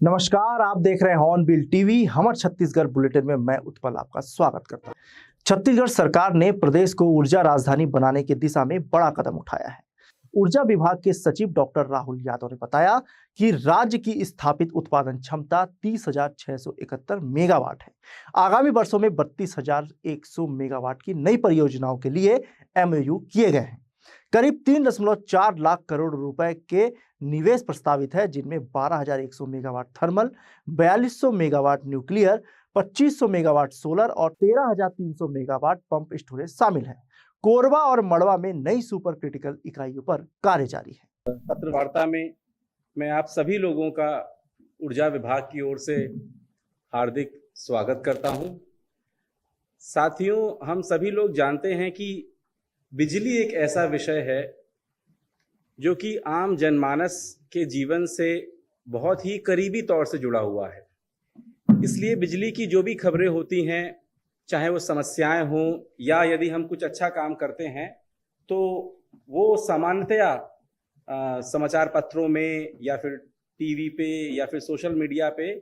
नमस्कार, आप देख रहे हैं हॉर्नबिल टीवी। हमर छत्तीसगढ़ बुलेटिन में मैं उत्पल आपका स्वागत करता हूं। छत्तीसगढ़ सरकार ने प्रदेश को ऊर्जा राजधानी बनाने की दिशा में बड़ा कदम उठाया है। ऊर्जा विभाग के सचिव डॉक्टर राहुल यादव ने बताया कि राज्य की स्थापित उत्पादन क्षमता 30,671 मेगावाट है। आगामी वर्षों में 32,100 मेगावाट की नई परियोजनाओं के लिए एमओयू किए गए हैं। करीब 3.4 लाख करोड़ रुपए के निवेश प्रस्तावित है, जिनमें 12,100 megawatt thermal, 4200 megawatt nuclear, 2500 megawatt solar और 13,300 मेगावाट पंप स्टोरेज शामिल है। कोरबा और मड़वा में नई सुपर क्रिटिकल इकाइयों पर कार्य जारी है। पत्र वार्ता में मैं आप सभी लोगों का ऊर्जा विभाग की ओर से हार्दिक स्वागत करता हूं। साथियों, हम सभी लोग जानते हैं कि बिजली एक ऐसा विषय है जो कि आम जनमानस के जीवन से बहुत ही करीबी तौर से जुड़ा हुआ है। इसलिए बिजली की जो भी खबरें होती हैं, चाहे वो समस्याएं हों या यदि हम कुछ अच्छा काम करते हैं, तो वो सामान्यतया समाचार पत्रों में या फिर टीवी पे या फिर सोशल मीडिया पे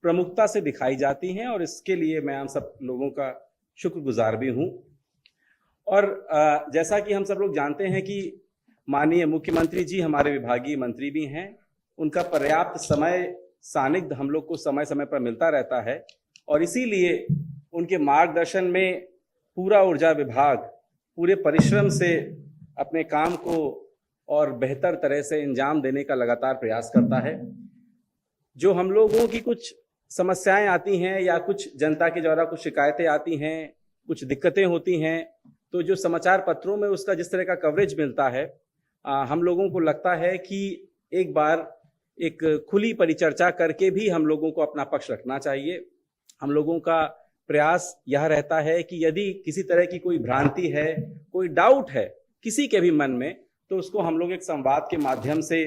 प्रमुखता से दिखाई जाती हैं, और इसके लिए मैं आप सब लोगों का शुक्रगुजार भी हूँ। और जैसा कि हम सब लोग जानते हैं कि माननीय मुख्यमंत्री जी हमारे विभागीय मंत्री भी हैं, उनका पर्याप्त समय सानिध्य हम लोग को समय समय पर मिलता रहता है, और इसीलिए उनके मार्गदर्शन में पूरा ऊर्जा विभाग पूरे परिश्रम से अपने काम को और बेहतर तरह से अंजाम देने का लगातार प्रयास करता है। जो हम लोगों की कुछ समस्याएं आती हैं या कुछ जनता के द्वारा कुछ शिकायतें आती हैं, कुछ दिक्कतें होती हैं, तो जो समाचार पत्रों में उसका जिस तरह का कवरेज मिलता है, हम लोगों को लगता है कि एक बार एक खुली परिचर्चा करके भी हम लोगों को अपना पक्ष रखना चाहिए। हम लोगों का प्रयास यह रहता है कि यदि किसी तरह की कोई भ्रांति है, कोई डाउट है किसी के भी मन में, तो उसको हम लोग एक संवाद के माध्यम से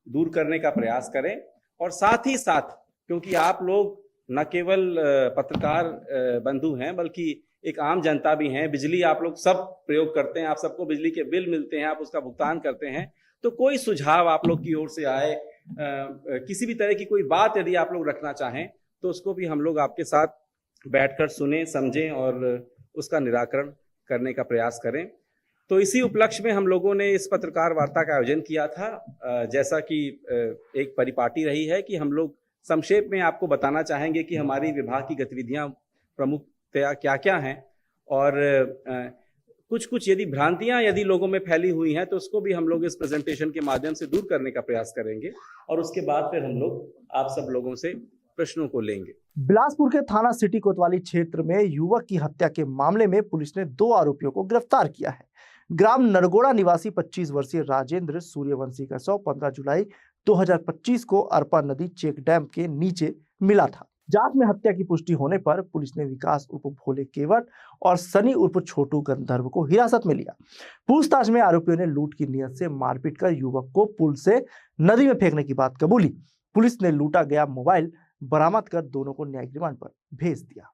दूर करने का प्रयास करें। और साथ ही साथ, क्योंकि आप लोग न केवल पत्रकार बंधु हैं, बल्कि एक आम जनता भी हैं, बिजली आप लोग सब प्रयोग करते हैं, आप सबको बिजली के बिल मिलते हैं, आप उसका भुगतान करते हैं, तो कोई सुझाव आप लोग की ओर से आए, किसी भी तरह की कोई बात यदि आप लोग रखना चाहें, तो उसको भी हम लोग आपके साथ बैठकर सुने, समझें और उसका निराकरण करने का प्रयास करें। तो इसी उपलक्ष्य में हम लोगों ने इस पत्रकार वार्ता का आयोजन किया था। जैसा कि एक परिपाटी रही है कि हम लोग संक्षेप में आपको बताना चाहेंगे कि हमारी विभाग की गतिविधियां प्रमुखतया क्या क्या हैं, और कुछ कुछ यदि भ्रांतियां यदि लोगों में फैली हुई हैं, तो उसको भी हम लोग इस प्रेजेंटेशन के माध्यम से दूर करने का प्रयास करेंगे, और उसके बाद फिर हम लोग आप सब लोगों से प्रश्नों को लेंगे। बिलासपुर के थाना सिटी कोतवाली क्षेत्र में युवक की हत्या के मामले में पुलिस ने 2 आरोपियों को गिरफ्तार किया है। ग्राम नरगोड़ा निवासी 25 वर्षीय राजेंद्र सूर्यवंशी का शव 15 जुलाई 2025 को अरपा नदी चेक डैम के नीचे मिला था। जांच में हत्या की पुष्टि होने पर पुलिस ने विकास उर्फ भोले केवट और सनी उर्फ छोटू गंधर्व को हिरासत में लिया। पूछताछ में आरोपियों ने लूट की नीयत से मारपीट कर युवक को पुल से नदी में फेंकने की बात कबूली। पुलिस ने लूटा गया मोबाइल बरामद कर दोनों को न्यायिक रिमांड पर भेज दिया।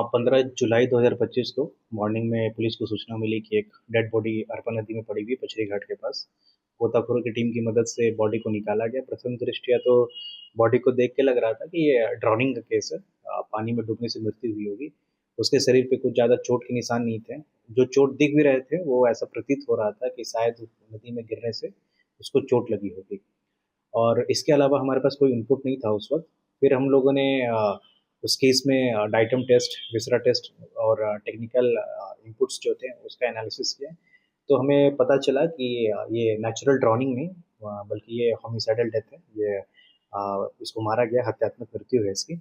15 जुलाई 2025 को मॉर्निंग में पुलिस को सूचना मिली कि एक डेड बॉडी अरपा नदी में पड़ी हुई पचरी घाट के पास। गोताखोरों की टीम की मदद से बॉडी को निकाला गया। प्रथम दृष्टया तो बॉडी को देख के लग रहा था कि ये ड्राउनिंग का केस है, पानी में डूबने से मृत्यु हुई होगी। उसके शरीर पे कुछ ज़्यादा चोट के निशान नहीं थे। जो चोट दिख भी रहे थे वो ऐसा प्रतीत हो रहा था कि शायद नदी में गिरने से उसको चोट लगी होगी, और इसके अलावा हमारे पास कोई इनपुट नहीं था उस वक्त। फिर हम लोगों ने उस केस में डाइटम टेस्ट, विसरा टेस्ट और टेक्निकल इनपुट्स जो थे उसका एनालिसिस किया, तो हमें पता चला कि ये नेचुरल ड्राउनिंग नहीं, बल्कि ये होमिसाइडल डेथ है। ये इसको मारा गया, हत्यात्मक मृत्यु है इसकी।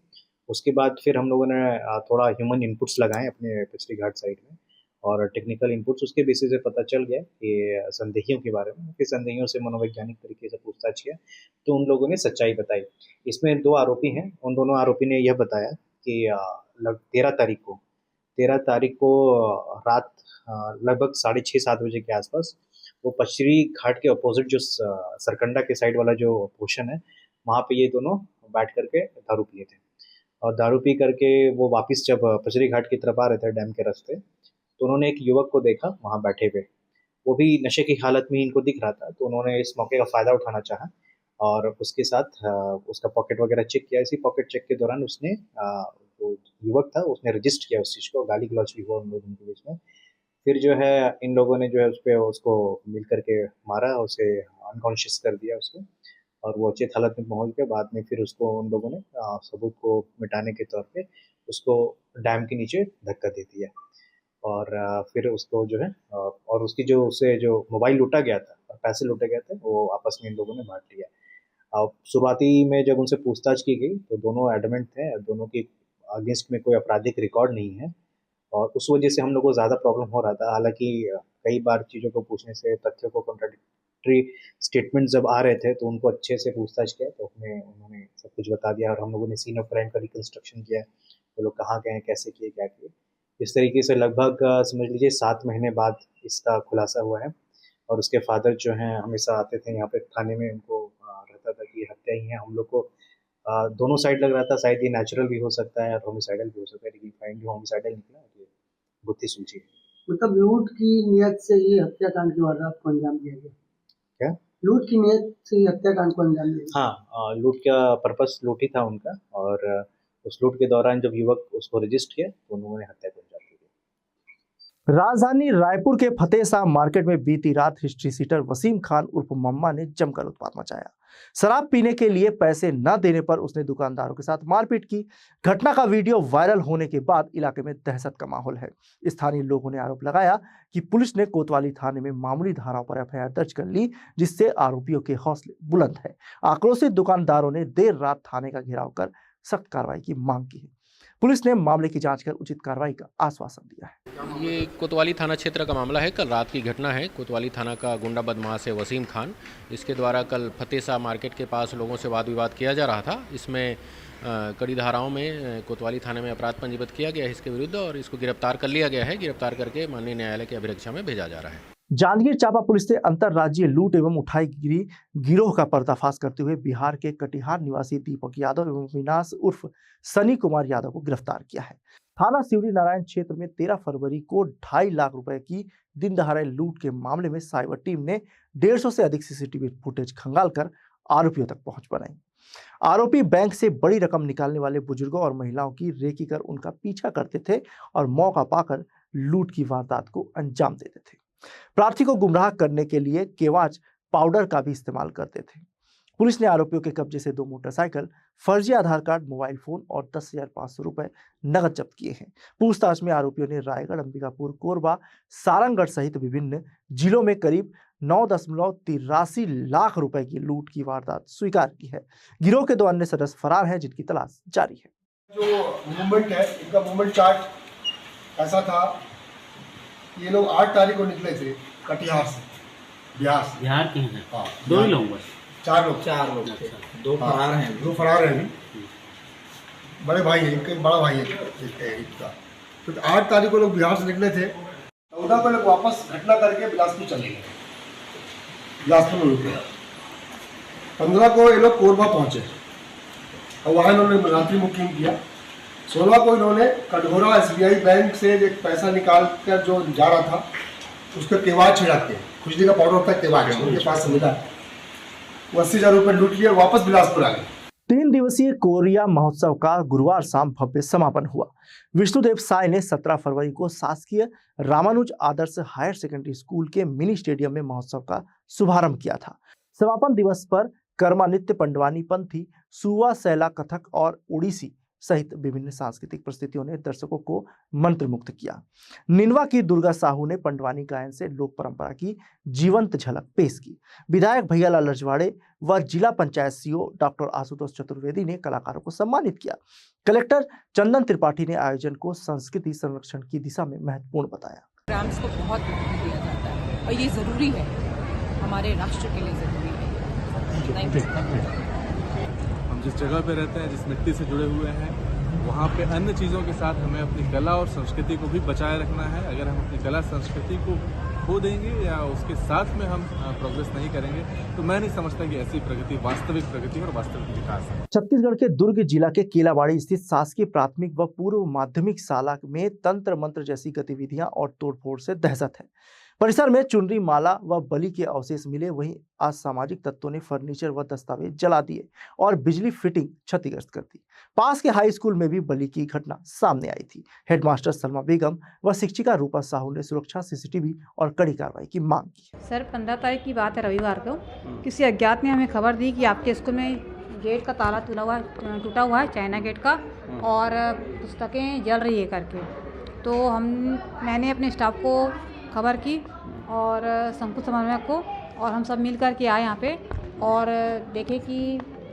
उसके बाद फिर हम लोगों ने थोड़ा ह्यूमन इनपुट्स लगाए अपने पिछली घाट साइड में, और टेक्निकल इनपुट्स, उसके बेसिस से पता चल गया कि संदेहियों के बारे में। फिर संदेहियों से मनोवैज्ञानिक तरीके से पूछताछ किया, तो उन लोगों ने सच्चाई बताई। इसमें 2 आरोपी हैं। उन दोनों आरोपी ने यह बताया कि 13 तारीख को रात लगभग 6:30-7 बजे के आसपास वो पचरी घाट के अपोजिट जो सरकंडा के साइड वाला जो पोर्शन है, वहाँ पे ये दोनों बैठ करके दारू पिए थे। और दारू पी करके वो वापस जब पचरी घाट की तरफ आ रहे थे डैम के रास्ते, तो उन्होंने एक युवक को देखा वहाँ बैठे हुए। वो भी नशे की हालत में इनको दिख रहा था, तो उन्होंने इस मौके का फ़ायदा उठाना चाहा और उसके साथ उसका पॉकेट वगैरह चेक किया। इसी पॉकेट चेक के दौरान उसने जो युवक था उसने रजिस्ट किया उस चीज़ को, गाली गलौज भी हुआ उन लोगों के बीच में। फिर जो है इन लोगों ने जो है उसको मिल करके मारा, उसे अनकॉन्शियस कर दिया उसको, और वो अचेत हालत में पहुंच गया। बाद में फिर उसको उन लोगों ने सबूत को मिटाने के तौर पे उसको डैम के नीचे धक्का दे दिया, और फिर उसको जो है और उसकी जो उससे जो मोबाइल लूटा गया था और पैसे लूटे गए थे वो आपस में इन लोगों ने बांट लिया। अब शुरुआती में जब उनसे पूछताछ की गई तो दोनों एडमेंट थे, दोनों की अगेंस्ट में कोई आपराधिक रिकॉर्ड नहीं है, और उस वजह से हम लोग को ज़्यादा प्रॉब्लम हो रहा था। हालांकि कई बार चीज़ों को पूछने से, तथ्यों को कॉन्ट्राडिक्टरी स्टेटमेंट जब आ रहे थे तो उनको अच्छे से पूछताछ किया तो उन्होंने सब कुछ बता दिया, और हम लोगों ने सीन ऑफ क्राइम का रिकंस्ट्रक्शन किया, वो लोग कहाँ गए, कैसे किए, क्या किए। इस तरीके से लगभग समझ लीजिए 7 महीने बाद इसका खुलासा हुआ है। और उसके फादर जो हैं हमेशा आते थे यहाँ पे थाने में, उनको रहता था कि हत्या ही है। हम लोग को दोनों साइड लग रहा था, शायद ये नेचुरल भी हो सकता है और होमिसाइडल भी हो सकता है, लेकिन फाइनली होमिसाइडल निकला। ये बुद्धि सुलझी है। मतलब लूट की नियत से ही हत्याकांड की वारदात को अंजाम दिया गया। क्या? लूट की नियत से ही हत्याकांड को अंजाम दिया गया। हाँ, लूट का पर्पस लूट ही था उनका, और उस लूट के दौरान जब युवक उसको रजिस्ट किया तो उन्होंने हत्या को अंजाम दिया। राजधानी रायपुर के फतेहसाह मार्केट में बीती रात हिस्ट्री सीटर वसीम खान उर्फ मम्मा ने जमकर उत्पात मचाया। शराब पीने के लिए पैसे न देने पर उसने दुकानदारों के साथ मारपीट की। घटना का वीडियो वायरल होने के बाद इलाके में दहशत का माहौल है। स्थानीय लोगों ने आरोप लगाया कि पुलिस ने कोतवाली थाने में मामूली धाराओं पर एफआईआर दर्ज कर ली, जिससे आरोपियों के हौसले बुलंद है। आक्रोशित दुकानदारों ने देर रात थाने का घेराव कर सख्त कार्रवाई की मांग की है। पुलिस ने मामले की जांच कर उचित कार्रवाई का आश्वासन दिया है। ये कोतवाली थाना क्षेत्र का मामला है। कल रात की घटना है। कोतवाली थाना का गुंडा बदमाश है वसीम खान। इसके द्वारा कल फतेहसाह मार्केट के पास लोगों से वाद विवाद किया जा रहा था। इसमें कड़ी धाराओं में कोतवाली थाने में अपराध पंजीबद्ध किया गया है इसके विरुद्ध, और इसको गिरफ्तार कर लिया गया है। गिरफ्तार करके माननीय न्यायालय की अभिरक्षा में भेजा जा रहा है। जांजगीर चांपा पुलिस ने अंतरराज्यीय लूट एवं उठाईगिरी गिरोह का पर्दाफाश करते हुए बिहार के कटिहार निवासी दीपक यादव एवं विनाश उर्फ सनी कुमार यादव को गिरफ्तार किया है। थाना शिवरी नारायण क्षेत्र में 13 फरवरी को 2.5 लाख रुपए की दिन दहाड़े लूट के मामले में साइबर टीम ने 150 से अधिक सीसीटीवी फुटेज खंगालकर आरोपियों तक पहुंच बनाई। आरोपी बैंक से बड़ी रकम निकालने वाले बुजुर्गों और महिलाओं की रेकी कर उनका पीछा करते थे और मौका पाकर लूट की वारदात को अंजाम देते थे। प्रार्थी को गुमराह करने के लिए केवाच पाउडर का भी इस्तेमाल करते थे। पुलिस ने आरोपियों के कब्जे से 2 मोटरसाइकिल, फर्जी आधार कार्ड, मोबाइल फोन और 10,500 रुपए नगद जब्त किए हैं। पूछताछ में आरोपियों ने रायगढ़, अंबिकापुर, कोरबा, सारंगगढ़ सहित विभिन्न जिलों में करीब 9.83 लाख रुपए की लूट की वारदात स्वीकार की है। गिरोह के 2 अन्य सदस्य फरार हैं, जिनकी तलाश जारी है। जो मूवमेंट है, इनका मूवमेंट चार्ट ऐसा था, ये लोग 8 तारीख को निकले थे कटिहार से, बिहार के हैं। हाँ, 2 ही लोग बस, 4 लोग थे। 2 फरार हैं, 2 फरार हैं अभी। बड़े भाई हैं, इनके बड़ा भाई है इनका। तो 8 तारीख को लोग बिहार से निकले थे। 14 को लोग वापस घटना करके बिलासपुर चले गए, बिलासपुर में रुके। 15 को ये लोग कोरबा पहुंचे और वहाँ इन्होंने रात्रि मुक्कीम किया। 16 को इन्होंने कटघोरा SBI बैंक से एक पैसा निकाल कर जो जा रहा था उसका केवाच छिड़कते, खुजली का पाउडर होता है केवाच, उनके पास से मिला, 80,000 रुपये लूट लिया, वापस बिलासपुर आ गए। 3 दिवसीय कोरिया महोत्सव का गुरुवार शाम भव्य समापन हुआ। विष्णुदेव साय ने 17 फरवरी को शासकीय रामानुज आदर्श हायर सेकेंडरी स्कूल के मिनी स्टेडियम में महोत्सव का शुभारंभ किया था। समापन दिवस पर कर्मा नृत्य, पंडवानी पंथी, सुवा सैला कथक और ओडिसी सहित विभिन्न सांस्कृतिक प्रस्तुतियों ने दर्शकों को मंत्रमुग्ध किया। निनवा की दुर्गा साहू ने पंडवानी गायन से लोक परंपरा की जीवंत झलक पेश की। विधायक भैयालाल रजवाड़े व जिला पंचायत सीओ डॉक्टर आशुतोष चतुर्वेदी ने कलाकारों को सम्मानित किया। कलेक्टर चंदन त्रिपाठी ने आयोजन को संस्कृति संरक्षण की दिशा में महत्वपूर्ण बताया। प्रोग्राम्स को बहुत महत्व दिया जाता है और ये जरूरी है, हमारे राष्ट्र के लिए जरूरी है। Thank you. हम जिस जगह पे रहते हैं, जिस मिट्टी से जुड़े हुए हैं, वहाँ पे अन्य चीज़ों के साथ हमें अपनी कला और संस्कृति को भी बचाए रखना है। अगर हम अपनी कला संस्कृति को खो देंगे या उसके साथ में हम प्रोग्रेस नहीं करेंगे तो मैं नहीं समझता कि ऐसी प्रगति वास्तविक प्रगति और वास्तविक विकास है। छत्तीसगढ़ के दुर्ग जिला के केलावाड़ी स्थित शासकीय प्राथमिक व पूर्व माध्यमिक शाला में तंत्र मंत्र जैसी गतिविधियां और तोड़फोड़ से दहशत है। परिसर में चुनरी माला व बलि के अवशेष मिले। वहीं असामाजिक तत्वों ने फर्नीचर व दस्तावेज जला दिए और बिजली फिटिंग क्षतिग्रस्त कर दी। पास के हाई स्कूल में भी बलि की घटना सामने आई थी। हेडमास्टर सलमा बेगम व शिक्षिका रूपा साहू ने सुरक्षा, सीसीटीवी और कड़ी कार्रवाई की मांग की। सर 15 तारीख की बात है, रविवार को किसी अज्ञात ने हमें खबर दी कि आपके स्कूल में गेट का ताला टूटा हुआ है, चाइना गेट का, और पुस्तकें जल रही है करके। तो मैंने अपने स्टाफ को खबर की और संकुल समन्वयक को, और हम सब मिल कर के आए यहाँ पे और देखे कि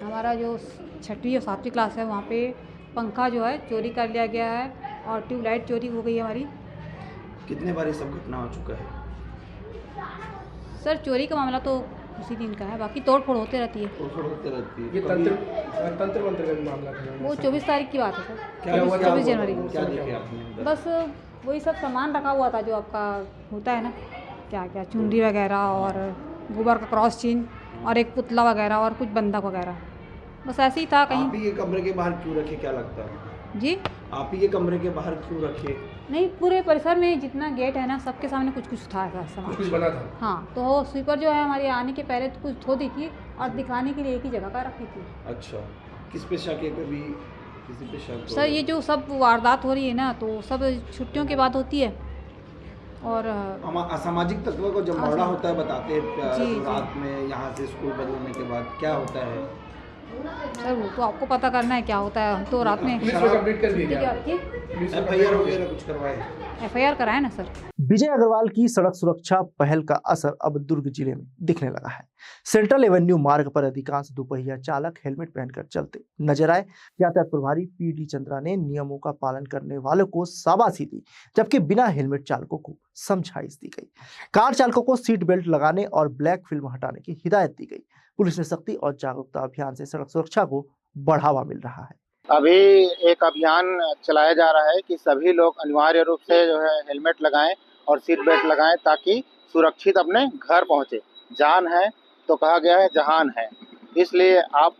हमारा जो 6वीं और 7वीं क्लास है वहाँ पे पंखा जो है चोरी कर लिया गया है और ट्यूबलाइट चोरी हो गई है हमारी। कितने बार ये सब घटना हो चुका है? सर चोरी का मामला तो उसी दिन का है, बाकी तोड़ फोड़ होते रहती है। ये तंत्र मंत्र का मामला था। वो 24 तारीख की बात है सर, क्या हुआ? 24 जनवरी। क्या देखे आपने? बस वही सब सामान रखा हुआ था जो आपका होता है ना, क्या क्या चुनरी वगैरह और गोबर का क्रॉस चिन्ह और एक पुतला वगैरह और कुछ बंधक वगैरह, बस ऐसे ही था कहीं। आप ही के कमरे के बाहर क्यों रखे, क्या लगता है जी? आप ही के कमरे के बाहर क्यों रखे? नहीं, पूरे परिसर में जितना गेट है ना सबके सामने कुछ कुछ था ऐसा सामान, कुछ बना था। हाँ, तो स्वीपर जो है हमारे आने के पहले तो कुछ धो दी थी और दिखाने के लिए एक ही जगह का रखी थी। अच्छा, किस पे शक है? कभी किसी पे शक? सर ये जो सब वारदात हो रही है ना तो सब छुट्टियों के बाद होती है और असामाजिक तत्वों को जब मरड़ा होता है बताते हैं जी, रात में यहाँ से स्कूल बंद होने के बाद क्या होता है? सर वो तो आपको पता करना है क्या होता है। हम तो रात में कंप्लीट कर दिया। FIR वगैरह कुछ करवाए? FIR कराए ना सर। विजय अग्रवाल की सड़क सुरक्षा पहल का असर अब दुर्ग जिले में दिखने लगा है। सेंट्रल एवेन्यू मार्ग पर अधिकांश दोपहिया चालक हेलमेट पहनकर चलते नजर आए। यातायात प्रभारी PD चंद्रा ने नियमों का पालन करने वालों को शाबाशी दी, जबकि बिना हेलमेट चालकों को समझाइश दी गई। कार चालकों को सीट बेल्ट लगाने और ब्लैक फिल्म हटाने की हिदायत दी गई। पुलिस ने सख्ती और जागरूकता अभियान से सड़क सुरक्षा को बढ़ावा मिल रहा है। अभी एक अभियान चलाया जा रहा है कि सभी लोग अनिवार्य रूप से जो है हेलमेट लगाएं और सीट बेल्ट लगाएं ताकि सुरक्षित अपने घर पहुंचे। जान है तो कहा गया है जहान है, इसलिए आप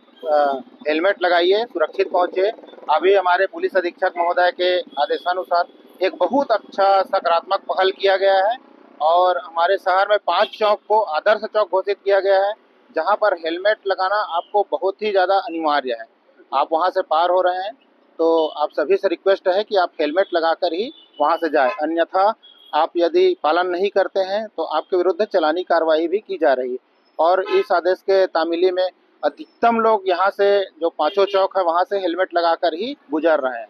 हेलमेट लगाइए, सुरक्षित पहुंचे। अभी हमारे पुलिस अधीक्षक महोदय के आदेशानुसार एक बहुत अच्छा सकारात्मक पहल किया गया है और हमारे शहर में 5 चौक को आदर्श चौक घोषित किया गया है, जहां पर हेलमेट लगाना आपको बहुत ही ज़्यादा अनिवार्य है। आप वहां से पार हो रहे हैं तो आप सभी से रिक्वेस्ट है कि आप हेलमेट लगाकर ही वहां से जाएं, अन्यथा आप यदि पालन नहीं करते हैं तो आपके विरुद्ध चालानी कार्रवाई भी की जा रही है। और इस आदेश के तामीली में अधिकतम लोग यहाँ से जो 5 चौक है वहाँ से हेलमेट लगाकर ही गुजर रहे हैं।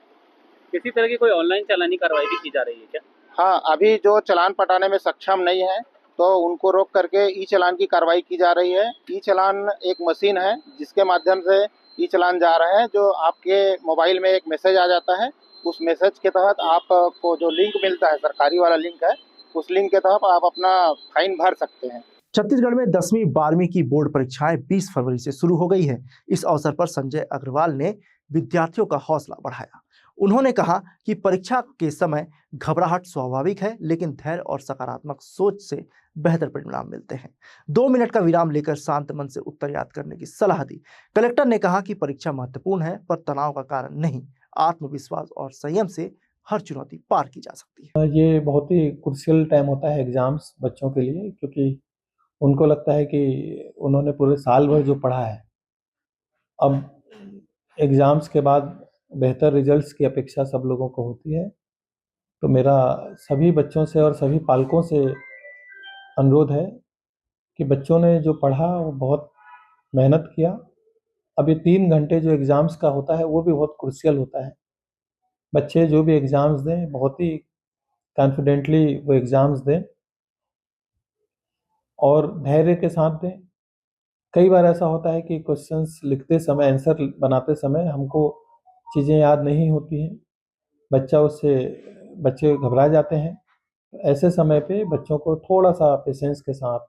किसी तरह की कोई ऑनलाइन चालानी कार्रवाई भी की जा रही है क्या? हाँ, अभी जो चालान पटाने में सक्षम नहीं है तो उनको रोक करके ई चालान की कार्रवाई की जा रही है। ई चालान एक मशीन है जिसके माध्यम से ई चालान जा रहा है, जो आपके मोबाइल में एक मैसेज आ जाता है। उस मैसेज के तहत आपको जो लिंक मिलता है, सरकारी वाला लिंक है, उस लिंक के तहत आप अपना फाइन भर सकते हैं। छत्तीसगढ़ में 10वीं 12वीं की बोर्ड परीक्षाएं 20 फरवरी से शुरू हो गई है। इस अवसर पर संजय अग्रवाल ने विद्यार्थियों का हौसला बढ़ाया। उन्होंने कहा कि परीक्षा के समय घबराहट स्वाभाविक है, लेकिन धैर्य और सकारात्मक सोच से बेहतर परिणाम मिलते हैं। 2 मिनट का विराम लेकर शांत मन से उत्तर याद करने की सलाह दी। कलेक्टर ने कहा कि परीक्षा महत्वपूर्ण है, पर तनाव का कारण नहीं। आत्मविश्वास और संयम से हर चुनौती पार की जा सकती है। ये बहुत ही क्रूशियल टाइम होता है एग्जाम्स बच्चों के लिए, क्योंकि उनको लगता है कि उन्होंने पूरे साल भर जो पढ़ा है, अब एग्जाम्स के बाद बेहतर रिजल्ट्स की अपेक्षा सब लोगों को होती है। तो मेरा सभी बच्चों से और सभी पालकों से अनुरोध है कि बच्चों ने जो पढ़ा वो बहुत मेहनत किया। अब ये 3 घंटे जो एग्ज़ाम्स का होता है वो भी बहुत क्रूशियल होता है। बच्चे जो भी एग्ज़ाम्स दें बहुत ही कॉन्फिडेंटली वो एग्ज़ाम्स दें और धैर्य के साथ दें। कई बार ऐसा होता है कि क्वेश्चंस लिखते समय, आंसर बनाते समय हमको चीज़ें याद नहीं होती हैं, बच्चे घबरा जाते हैं। ऐसे समय पे बच्चों को थोड़ा सा पेशेंस के साथ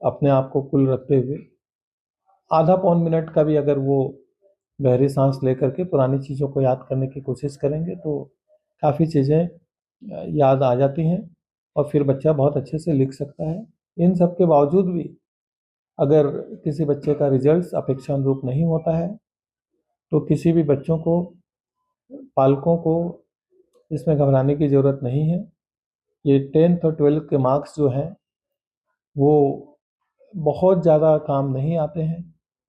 अपने आप को कूल रखते हुए आधा पौन मिनट का भी अगर वो गहरी सांस लेकर के पुरानी चीज़ों को याद करने की कोशिश करेंगे तो काफ़ी चीज़ें याद आ जाती हैं और फिर बच्चा बहुत अच्छे से लिख सकता है। इन सब के बावजूद भी अगर किसी बच्चे का रिजल्ट अपेक्षानुरूप नहीं होता है तो किसी भी बच्चों को, पालकों को इसमें घबराने की ज़रूरत नहीं है। ये 10th और 12th के मार्क्स जो हैं वो बहुत ज़्यादा काम नहीं आते हैं।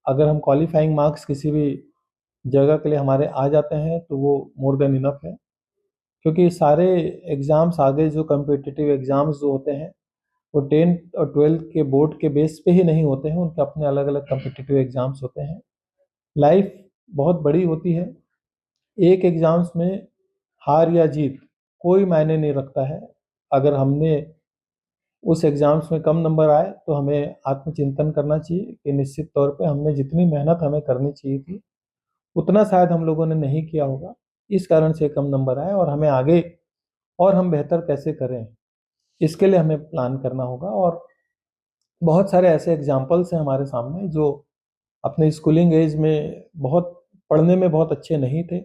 अगर हम क्वालिफाइंग मार्क्स किसी भी जगह के लिए हमारे आ जाते हैं तो वो मोर देन इनफ है, क्योंकि सारे एग्ज़ाम्स आगे जो कम्पिटिटिव एग्ज़ाम्स जो होते हैं वो 10th और 12th के बोर्ड के बेस पे ही नहीं होते हैं, उनके अपने अलग अलग कम्पिटिटिव एग्ज़ाम्स होते हैं। लाइफ बहुत बड़ी होती है, एक एग्ज़ाम्स में हार या जीत कोई मायने नहीं रखता है। अगर हमने उस एग्ज़ाम्स में कम नंबर आए तो हमें आत्मचिंतन करना चाहिए कि निश्चित तौर पे हमने जितनी मेहनत हमें करनी चाहिए थी उतना शायद हम लोगों ने नहीं किया होगा, इस कारण से कम नंबर आए, और हमें आगे और हम बेहतर कैसे करें इसके लिए हमें प्लान करना होगा। और बहुत सारे ऐसे एग्जाम्पल्स हैं हमारे सामने जो अपने स्कूलिंग एज में पढ़ने में बहुत अच्छे नहीं थे,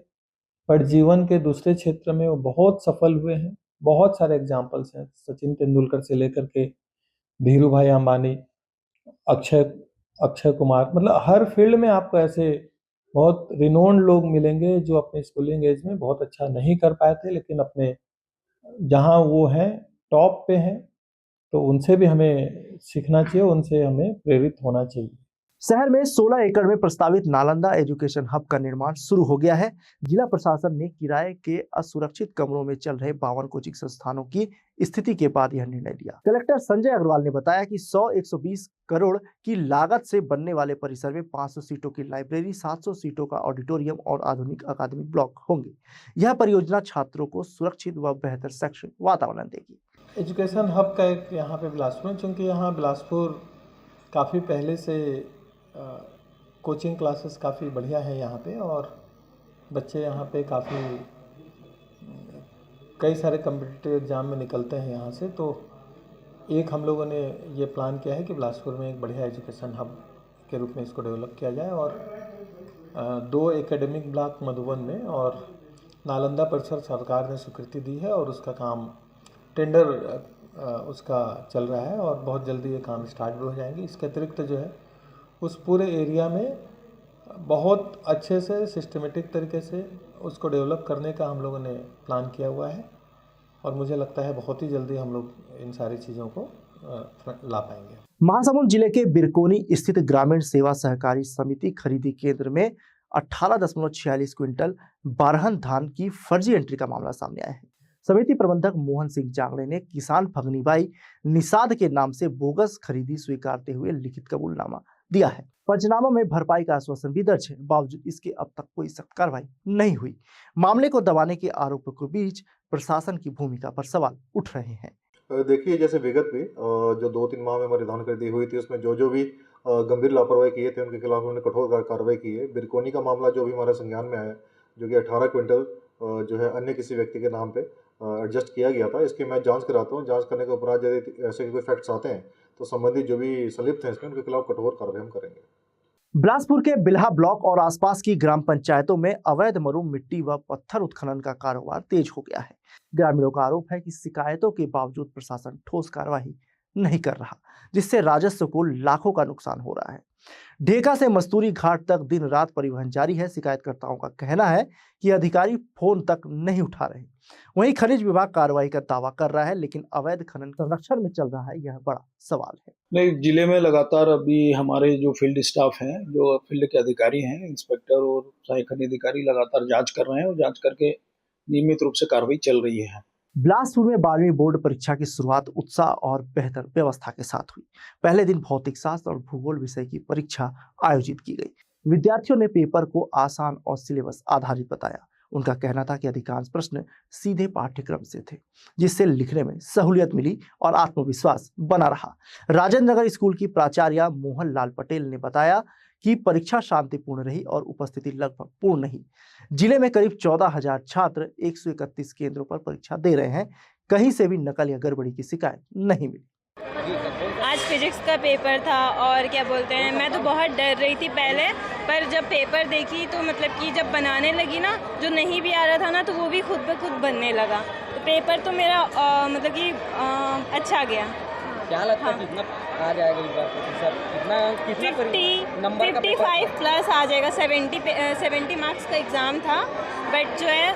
पर जीवन के दूसरे क्षेत्र में वो बहुत सफल हुए हैं। बहुत सारे एग्जाम्पल्स हैं, सचिन तेंदुलकर से लेकर के धीरू भाई अंबानी, अक्षय कुमार, मतलब हर फील्ड में आपको ऐसे बहुत रिनोन्ड लोग मिलेंगे जो अपने स्कूलिंग एज में बहुत अच्छा नहीं कर पाए थे, लेकिन अपने जहाँ वो हैं टॉप पे हैं, तो उनसे भी हमें सीखना चाहिए, उनसे हमें प्रेरित होना चाहिए। शहर में 16 एकड़ में प्रस्तावित नालंदा एजुकेशन हब का निर्माण शुरू हो गया है। जिला प्रशासन ने किराए के असुरक्षित कमरों में चल रहे 52 कोचिंग संस्थानों की स्थिति के बाद यह निर्णय लिया। कलेक्टर संजय अग्रवाल ने बताया कि 120 करोड़ की लागत से बनने वाले परिसर में 500 सीटों की लाइब्रेरी, 700 सीटों का ऑडिटोरियम और आधुनिक अकादमिक ब्लॉक होंगे। यह परियोजना छात्रों को सुरक्षित व बेहतर शैक्षणिक वातावरण देगी। एजुकेशन हब का एक यहाँ पे बिलासपुर, चूँकि यहाँ बिलासपुर काफ़ी पहले से कोचिंग क्लासेस काफ़ी बढ़िया है यहाँ पे, और बच्चे यहाँ पे कई सारे कम्पिटिटिव एग्ज़ाम में निकलते हैं यहाँ से। तो एक हम लोगों ने ये प्लान किया है कि बिलासपुर में एक बढ़िया एजुकेशन हब के रूप में इसको डेवलप किया जाए, और 2 एकेडमिक ब्लॉक मधुबन में, और नालंदा परिसर सरकार ने स्वीकृति दी है और उसका काम टेंडर उसका चल रहा है और बहुत जल्दी ये काम स्टार्ट भी हो जाएंगे। इसके अतिरिक्त जो है उस पूरे एरिया में बहुत अच्छे से सिस्टमेटिक तरीके से उसको डेवलप करने का हम लोगों ने प्लान किया हुआ है, और मुझे लगता है बहुत ही जल्दी हम लोग इन सारी चीज़ों को ला पाएंगे। महासमुंद जिले के बिरकोनी स्थित ग्रामीण सेवा सहकारी समिति खरीदी केंद्र में 18.46 क्विंटल बारहन धान की फर्जी एंट्री का मामला सामने आया है। समिति प्रबंधक मोहन सिंह जांगड़े ने किसान फगनीबाई निषाद के नाम से बोगस खरीदी स्वीकारते हुए लिखित कबूलनामा दिया है। पंचनामा में भरपाई का आश्वासन भी दर्ज है, बावजूद इसके अब तक कोई सख्त कार्रवाई नहीं हुई। मामले को दबाने के आरोपों के बीच प्रशासन की भूमिका पर सवाल उठ रहे हैं। देखिए, जैसे विगत में जो 2-3 माह में हमारी धान खरीदी हुई थी उसमें जो भी गंभीर लापरवाही किए थे उनके खिलाफ उन्होंने कठोर कार्रवाई की है। बिरकोनी का मामला जो भी हमारे संज्ञान में आया, जो कि 18 क्विंटल जो है अन्य किसी व्यक्ति के नाम पे एडजस्ट किया गया था, इसकी मैं जांच कराता हूँ। जांच करने के उपरांत यदि ऐसे कोई फैक्ट्स आते हैं तो संबंधित जो भी संलिप्त हैं इसमें उनके खिलाफ कठोर कार्रवाई हम करेंगे। बिलासपुर के बिल्हा ब्लॉक और आसपास की ग्राम पंचायतों में अवैध मरूम मिट्टी व पत्थर उत्खनन का कारोबार तेज हो गया है। ग्रामीणों का आरोप है कि शिकायतों के बावजूद प्रशासन ठोस कार्रवाई नहीं कर रहा, जिससे राजस्व को लाखों का नुकसान हो रहा है। ढेका से मस्तूरी घाट तक दिन रात परिवहन जारी है। शिकायतकर्ताओं का कहना है कि अधिकारी फोन तक नहीं उठा रहे। वहीं खनिज विभाग कार्रवाई का दावा कर रहा है, लेकिन अवैध खनन संरक्षण में चल रहा है, यह बड़ा सवाल है। नहीं, जिले में लगातार अभी हमारे जो फील्ड स्टाफ हैं, जो फील्ड के अधिकारी हैं, इंस्पेक्टर और सहायक खनिज अधिकारी लगातार जांच कर रहे हैं और जांच करके नियमित रूप से कार्रवाई चल रही है। बिलासपुर में 12वीं बोर्ड परीक्षा की शुरुआत उत्साह और बेहतर व्यवस्था के साथ हुई। पहले दिन भौतिक शास्त्र और भूगोल विषय की परीक्षा आयोजित की गई। विद्यार्थियों ने पेपर को आसान और सिलेबस आधारित बताया। उनका कहना था कि अधिकांश प्रश्न सीधे पाठ्यक्रम से थे, जिससे लिखने में सहूलियत मिली और आत्मविश्वास बना रहा। राजेंद्र नगर स्कूल की प्राचार्य मोहन लाल पटेल ने बताया कि परीक्षा शांतिपूर्ण रही और उपस्थिति लगभग पूर्ण रही। जिले में करीब 14,000 छात्र 131 केंद्रों पर परीक्षा दे रहे हैं। कहीं से भी नकल या गड़बड़ी की शिकायत नहीं मिली। आज फिजिक्स का पेपर था और क्या बोलते हैं, मैं तो बहुत डर रही थी पहले, पर जब पेपर देखी तो मतलब कि जब बनाने लगी ना, जो नहीं भी आ रहा था ना तो वो भी खुद ब खुद बनने लगा। तो पेपर तो मेरा मतलब कि अच्छा गया। क्या लगता है कितना आ जाएगा इस बार प्रतिशत? कितना नंबर का 55 प्लस आ जाएगा। 70 मार्क्स का एग्ज़ाम था, बट जो है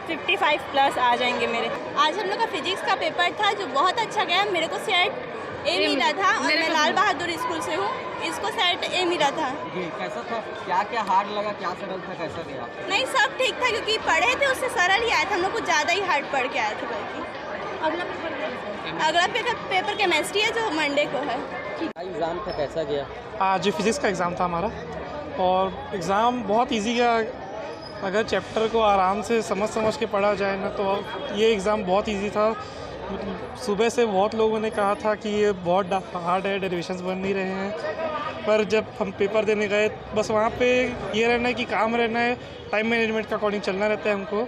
55 प्लस आ जाएंगे मेरे। आज हम लोग का फिजिक्स का पेपर था जो बहुत अच्छा गया। मेरे को सेट ए मिला था और मैं लाल बहादुर स्कूल से हूँ, इसको सेट ए मिला था। जी, कैसा था? क्या क्या हार्ड लगा, क्या सरल था, कैसा गया? नहीं, सब ठीक था क्योंकि पढ़े थे उससे सरल ही आया था। हम लोग कुछ ज़्यादा ही हार्ड पढ़ के आए थे। बल्कि अगला पेपर केमिस्ट्री है जो मंडे को है। एग्ज़ाम था, कैसा गया? आज फिज़िक्स का एग्ज़ाम था हमारा और एग्ज़ाम बहुत इजी गया। अगर चैप्टर को आराम से समझ के पढ़ा जाए ना तो ये एग्ज़ाम बहुत इजी था। सुबह से बहुत लोगों ने कहा था कि ये बहुत हार्ड है, डेरिवेशंस बन नहीं रहे हैं, पर जब हम पेपर देने गए बस वहाँ पे ये रहना है कि काम रहना है, टाइम मैनेजमेंट का अकॉर्डिंग चलना रहता है हमको।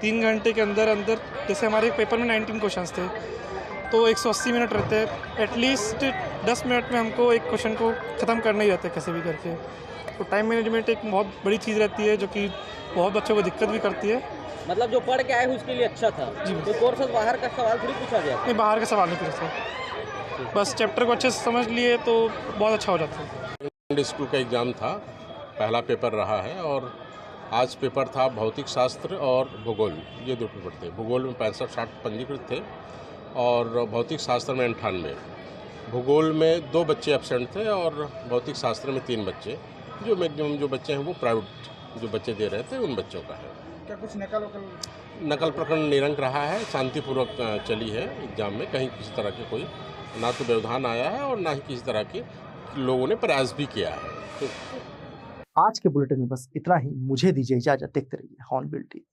3 घंटे के अंदर जैसे हमारे पेपर में 19 क्वेश्चंस थे तो 180 मिनट रहते हैं। एटलीस्ट 10 मिनट में हमको एक क्वेश्चन को ख़त्म करना ही रहता है कैसे भी करके। तो टाइम मैनेजमेंट एक बहुत बड़ी चीज़ रहती है जो कि बहुत बच्चों को दिक्कत भी करती है। मतलब जो पढ़ के आए उसके लिए अच्छा था जी। तो कोर्स बाहर का सवाल थोड़ी पूछा गया? नहीं, बाहर का सवाल नहीं पूछा, बस चैप्टर को अच्छे से समझ लिए तो बहुत अच्छा हो जाता है। स्कूल का एग्ज़ाम था, पहला पेपर रहा है और आज पेपर था भौतिक शास्त्र और भूगोल, ये 2 पेपर थे। भूगोल में 65-60 पंजीकृत थे और भौतिक शास्त्र में 98। भूगोल में 2 बच्चे एब्सेंट थे और भौतिक शास्त्र में 3 बच्चे। जो मैक्सिमम जो बच्चे हैं वो प्राइवेट जो बच्चे दे रहे थे उन बच्चों का है। क्या कुछ नकल प्रकरण निरंक रहा है, शांतिपूर्वक चली है एग्ज़ाम में। कहीं किसी तरह के कोई ना तो व्यवधान आया है और ना ही किसी तरह के लोगों ने प्रयास भी किया है। आज के बुलेटिन में बस इतना ही। मुझे दीजिए इजाजत। देखते रहिए हॉर्नबिल टीवी।